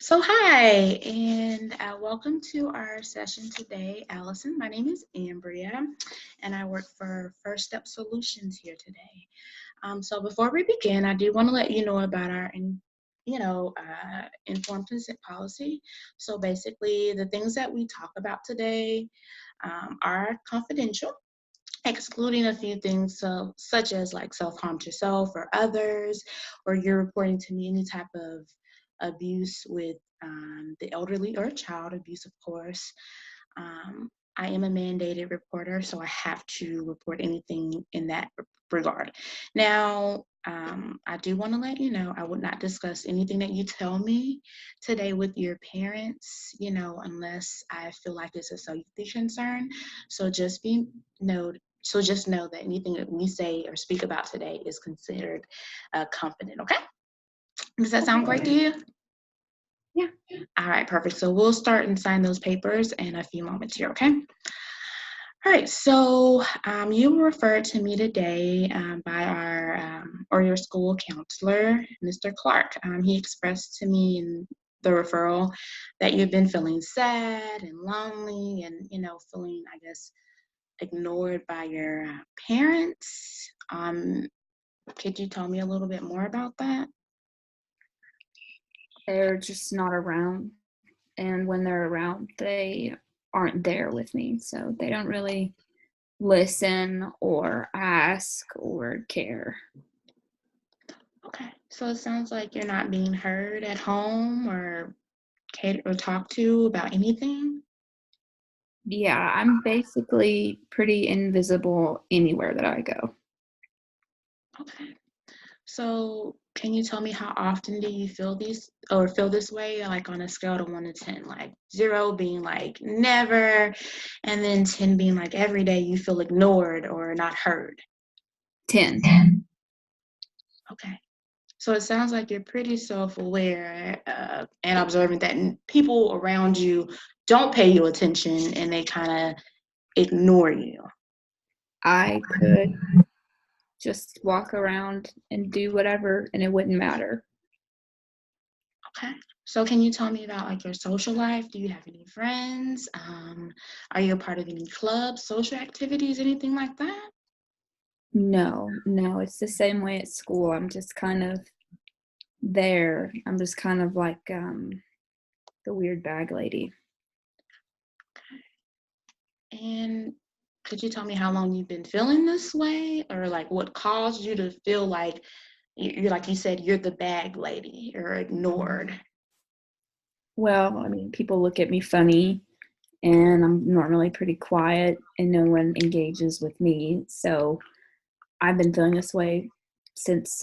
So, hi, and welcome to our session today, Allison. My name is Ambria, and I work for First Step Solutions here today. So, before we begin, I do want to let you know about our, informed consent policy. So, basically, the things that we talk about today are confidential, excluding a few things, such as like self-harm to yourself or others, or you're reporting to me any type of abuse with the elderly or child abuse, of course. um, I am a mandated reporter, so I have to report anything in that regard. Now, I do want to let you know I would not discuss anything that you tell me today with your parents, unless I feel like it's a safety concern. So just know that anything that we say or speak about today is considered confident. Okay? Does that sound great to you? Yeah. All right, perfect. So we'll start and sign those papers in a few moments here. Okay? All right, so you were referred to me today by our or your school counselor, Mr. Clark. He expressed to me in the referral that you've been feeling sad and lonely, and feeling, I guess, ignored by your parents. Could you tell me a little bit more about that? They're just not around. And when they're around, they aren't there with me. So they don't really listen or ask or care. Okay, so it sounds like you're not being heard at home or cater or talked to about anything. Yeah, I'm basically pretty invisible anywhere that I go. Okay. So, can you tell me how often do you feel these or feel this way, like on a scale of 1 to 10, like 0 being like never, and then 10 being like every day you feel ignored or not heard? 10. Okay. So it sounds like you're pretty self-aware and observant that people around you don't pay you attention and they kind of ignore you. I could just walk around and do whatever and it wouldn't matter. Okay. So can you tell me about like your social life? Do you have any friends? Are you a part of any clubs, social activities, anything like that? No, it's the same way at school. I'm just kind of there. I'm just kind of like the weird bag lady. And could you tell me how long you've been feeling this way, or like what caused you to feel like you're like you said you're the bag lady or ignored? Well, I mean, people look at me funny, and I'm normally pretty quiet, and no one engages with me. So I've been feeling this way since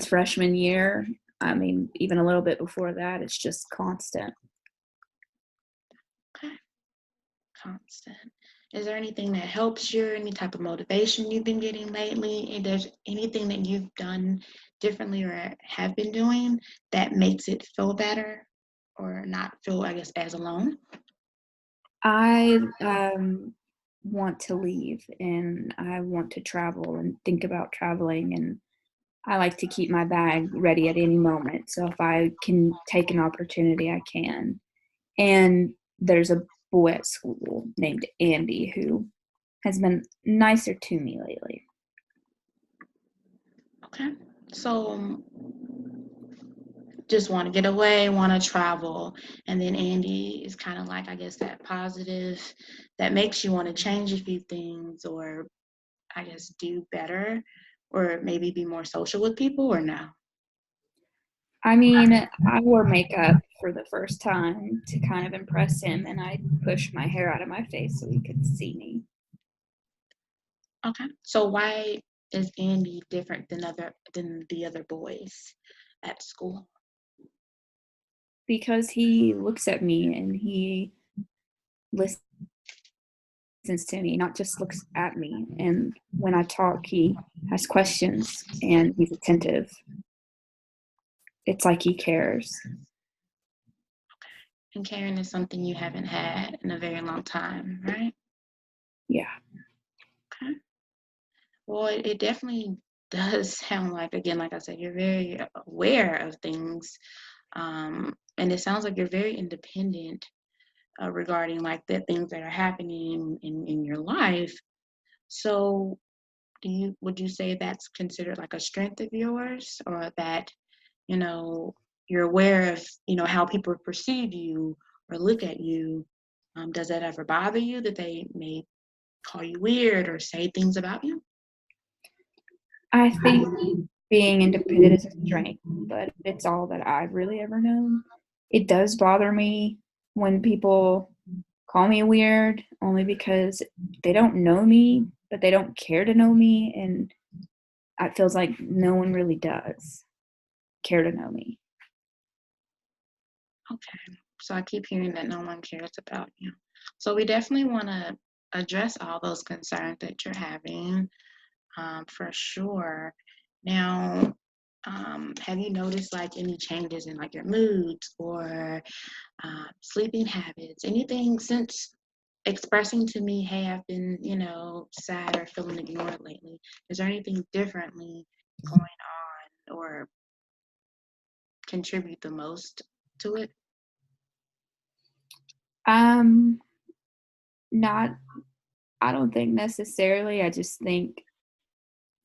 freshman year. I mean, even a little bit before that. It's just constant. Okay, constant. Is there anything that helps you? Any type of motivation you've been getting lately? And there's anything that you've done differently or have been doing that makes it feel better or not feel, I guess, as alone? I want to leave, and I want to travel and think about traveling, and I like to keep my bag ready at any moment. So if I can take an opportunity, I can. And there's a boy at school named Andy who has been nicer to me lately. Okay. So just want to get away, want to travel. And then Andy is kind of like, I guess, that positive that makes you want to change a few things or, I guess, do better or maybe be more social with people or no? I mean, I wore makeup for the first time to kind of impress him, and I pushed my hair out of my face so he could see me Okay. So why is Andy different than the other boys at school? because he looks at me and he listens to me, not just looks at me. And when I talk, he has questions and he's attentive. It's like he cares. And caring is something you haven't had in a very long time, right? Yeah. Okay. Well, it definitely does sound like, again, like I said, you're very aware of things. And it sounds like you're very independent regarding like the things that are happening in your life. So would you say that's considered like a strength of yours, or that, you know, you're aware of, how people perceive you or look at you? Does that ever bother you that they may call you weird or say things about you? I think being independent is a strength, but it's all that I've really ever known. It does bother me when people call me weird only because they don't know me, but they don't care to know me, and it feels like no one really does care to know me. Okay. So I keep hearing that no one cares about you. So we definitely want to address all those concerns that you're having, for sure. Now, have you noticed like any changes in like your moods or sleeping habits, anything since expressing to me, hey, I've been, sad or feeling ignored lately? Is there anything differently going on or contribute the most to it? Um, not I don't think necessarily. I just think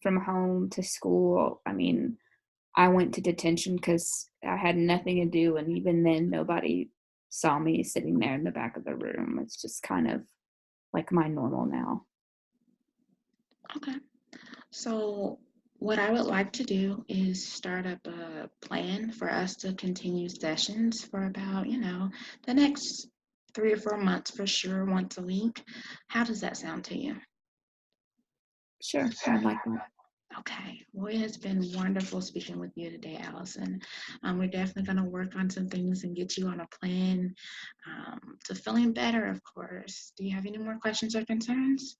from home to school, I mean, I went to detention because I had nothing to do, and even then, nobody saw me sitting there in the back of the room. It's just kind of like my normal now. Okay. So, what I would like to do is start up a plan for us to continue sessions for about, the next 3 or 4 months for sure, once a week. How does that sound to you? Sure, I'd like that. Okay. Well, it has been wonderful speaking with you today, Allison. We're definitely going to work on some things and get you on a plan to feeling better, of course. Do you have any more questions or concerns?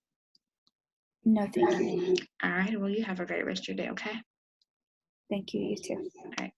No, thank you. All right. Well, you have a great rest of your day, okay? Thank you, you too. All right.